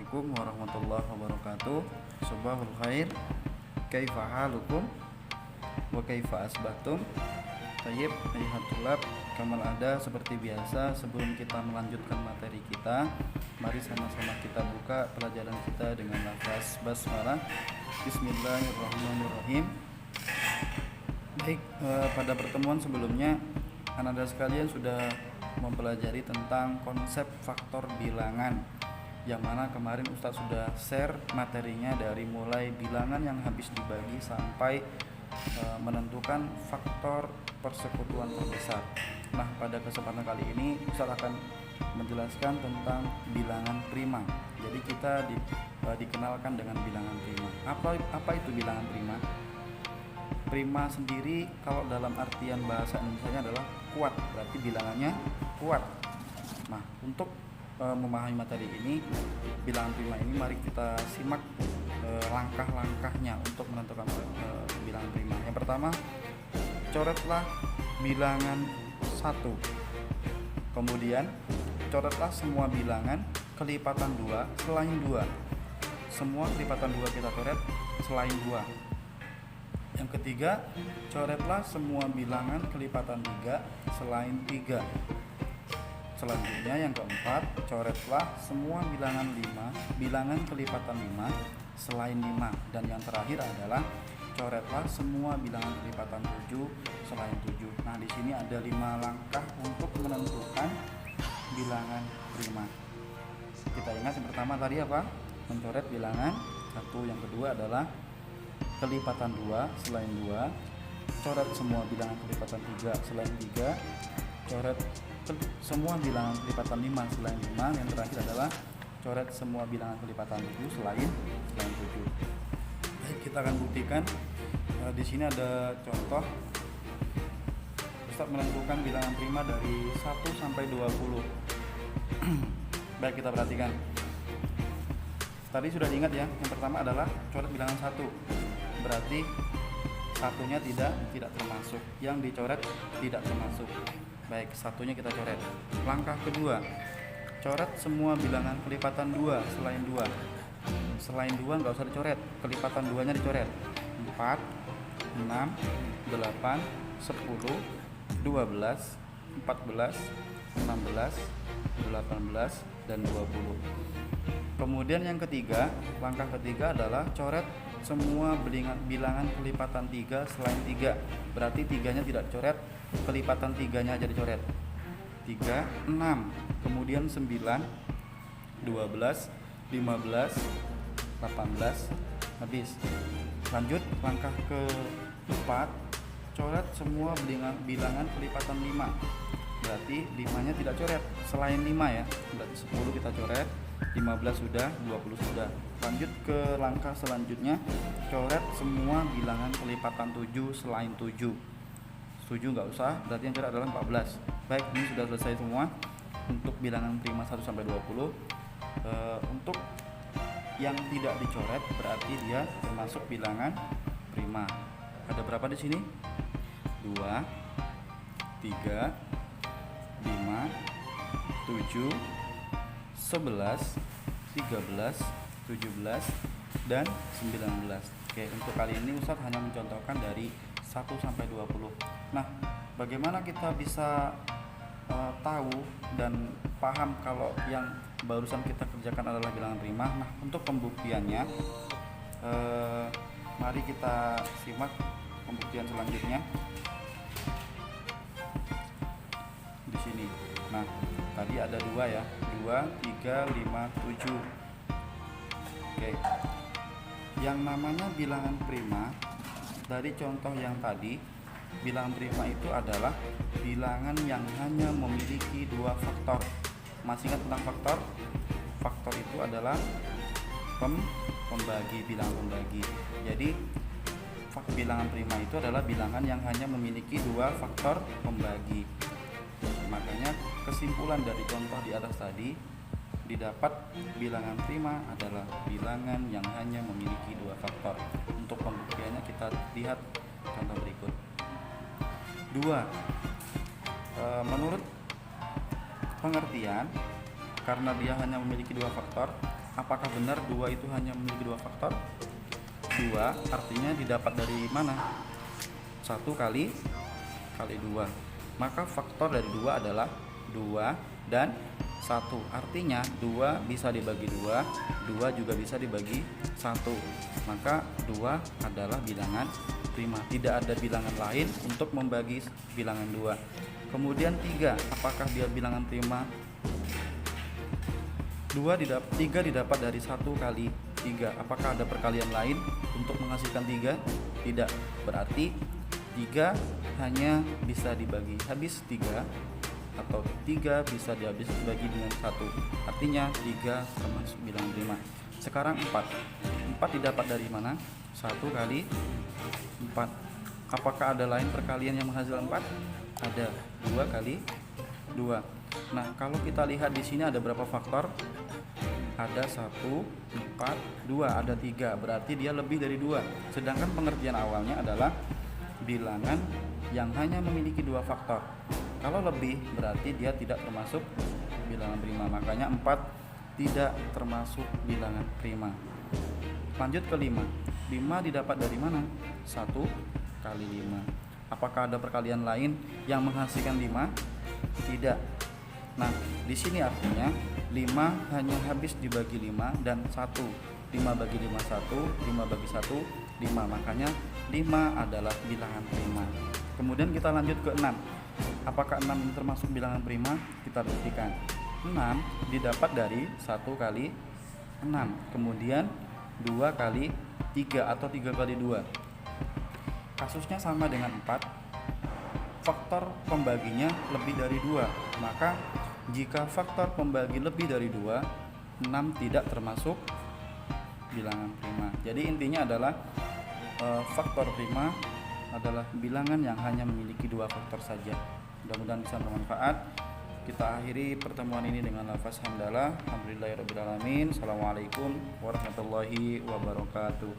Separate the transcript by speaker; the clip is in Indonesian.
Speaker 1: Assalamualaikum warahmatullahi wabarakatuh. Subahul khair. Kaifa halukum wa kaifa asbatum? Tayyib, ayuhat tulab, kamal ada seperti biasa. Sebelum kita melanjutkan materi kita, mari sama-sama kita buka pelajaran kita dengan lafaz basmalah. Bismillahirrahmanirrahim. Baik, pada pertemuan sebelumnya Anda sekalian sudah mempelajari tentang konsep faktor bilangan, yang mana kemarin Ustadz sudah share materinya dari mulai bilangan yang habis dibagi sampai menentukan faktor persekutuan terbesar. Nah, pada kesempatan kali ini Ustadz akan menjelaskan tentang bilangan prima. Jadi kita dikenalkan dengan bilangan prima. Apa itu bilangan prima? Prima sendiri kalau dalam artian bahasa Indonesia adalah kuat, berarti bilangannya kuat. Nah, untuk memahami materi ini, bilangan prima ini, mari kita simak langkah-langkahnya untuk menentukan bilangan prima. Yang pertama, coretlah bilangan 1. Kemudian coretlah semua bilangan kelipatan 2 selain 2. Semua kelipatan 2 kita coret selain 2. Yang ketiga, coretlah semua bilangan kelipatan 3 selain 3. Selanjutnya yang keempat, coretlah semua bilangan kelipatan 5 selain 5. Dan yang terakhir adalah coretlah semua bilangan kelipatan 7 selain 7. Nah, di sini ada 5 langkah untuk menentukan bilangan prima. Kita ingat yang pertama tadi apa? Mencoret bilangan 1. Yang kedua adalah kelipatan 2 selain 2. Coret semua bilangan kelipatan 3 selain 3. Coret semua bilangan kelipatan 5 selain 5. Yang terakhir adalah coret semua bilangan kelipatan 7 selain 7. Baik, kita akan buktikan. Di sini ada contoh. Ustaz menentukan bilangan prima dari 1 sampai 20. Baik, kita perhatikan. Tadi sudah diingat ya. Yang pertama adalah coret bilangan 1. Berarti satunya tidak termasuk. Yang dicoret tidak termasuk. Baik, satunya kita coret. Langkah kedua, coret semua bilangan kelipatan 2 selain 2. Selain 2 nggak usah dicoret, kelipatan 2 nya dicoret. 4, 6, 8, 10, 12, 14, 16, 18, dan 20. Kemudian yang ketiga, langkah ketiga adalah coret semua bilangan kelipatan 3 selain 3. Berarti 3-nya tidak dicoret, kelipatan 3-nya aja dicoret. 3, 6, kemudian 9, 12, 15, 18, habis. Lanjut langkah keempat, coret semua bilangan kelipatan 5. Berarti 5-nya tidak coret, selain 5 ya. Berarti 10 kita coret, 15 sudah, 20 sudah. Lanjut ke langkah selanjutnya, coret semua bilangan kelipatan 7 selain 7. 7 nggak usah, berarti yang coret adalah 14. Baik, ini sudah selesai semua untuk bilangan prima 1 sampai 20. Untuk yang tidak dicoret berarti dia termasuk bilangan prima. Ada berapa di sini? 2, 3, 5, 7, 11, 13, 17, dan 19. Oke, untuk kali ini Ustadz hanya mencontohkan dari 1 sampai 20. Nah, bagaimana kita bisa tahu dan paham kalau yang barusan kita kerjakan adalah bilangan prima? Nah, untuk pembuktiannya, mari kita simak pembuktian selanjutnya di sini. Nah, tadi ada 2 ya, 2, 3, 5, 7. Oke, yang namanya bilangan prima dari contoh yang tadi, bilangan prima itu adalah bilangan yang hanya memiliki 2 faktor. Masih ingat tentang faktor? Faktor itu adalah pembagi, bilangan pembagi. Jadi bilangan prima itu adalah bilangan yang hanya memiliki 2 faktor pembagi. Makanya kesimpulan dari contoh di atas tadi didapat bilangan prima adalah bilangan yang hanya memiliki 2 faktor. Untuk pembuktiannya kita lihat contoh berikut. 2. Menurut pengertian, karena dia hanya memiliki 2 faktor, Apakah benar 2 itu hanya memiliki 2 faktor? 2 artinya didapat dari mana? 1 kali 2. Maka faktor dari 2 adalah 2 dan 1. Artinya 2 bisa dibagi 2, 2 juga bisa dibagi 1. Maka 2 adalah bilangan prima. Tidak ada bilangan lain untuk membagi bilangan 2. Kemudian 3, apakah dia bilangan prima? 3 didapat dari 1 kali 3. Apakah ada perkalian lain untuk menghasilkan 3? Tidak. Berarti 3 hanya bisa dibagi habis 3, atau 3 bisa dibagi dengan 1. Artinya 3 termasuk bilangan prima. Sekarang 4 didapat dari mana? 1 kali 4. Apakah ada lain perkalian yang menghasilkan 4? Ada. 2 kali 2. Nah, kalau kita lihat di sini ada berapa faktor? Ada 1, 4, 2, ada 3. Berarti dia lebih dari 2. Sedangkan pengertian awalnya adalah bilangan yang hanya memiliki 2 faktor. Kalau lebih berarti dia tidak termasuk bilangan prima. Makanya 4 tidak termasuk bilangan prima. Lanjut ke 5. 5 didapat dari mana? 1 kali 5. Apakah ada perkalian lain yang menghasilkan 5? Tidak. Nah, di sini artinya 5 hanya habis dibagi 5 dan 1. 5 bagi 5 1, 5 bagi 1 5. Makanya 5 adalah bilangan prima. Kemudian kita lanjut ke 6. Apakah 6 ini termasuk bilangan prima? Kita buktikan. 6 didapat dari 1 kali 6. Kemudian 2 kali 3 atau 3 kali 2. Kasusnya sama dengan 4. Faktor pembaginya lebih dari 2. Maka jika faktor pembagi lebih dari 2, 6 tidak termasuk bilangan prima. Jadi intinya adalah faktor prima adalah bilangan yang hanya memiliki 2 faktor saja. Mudah-mudahan bisa bermanfaat. Kita akhiri pertemuan ini dengan lafaz hamdalah. Alhamdulillahirabbil alamin. Assalamualaikum warahmatullahi wabarakatuh.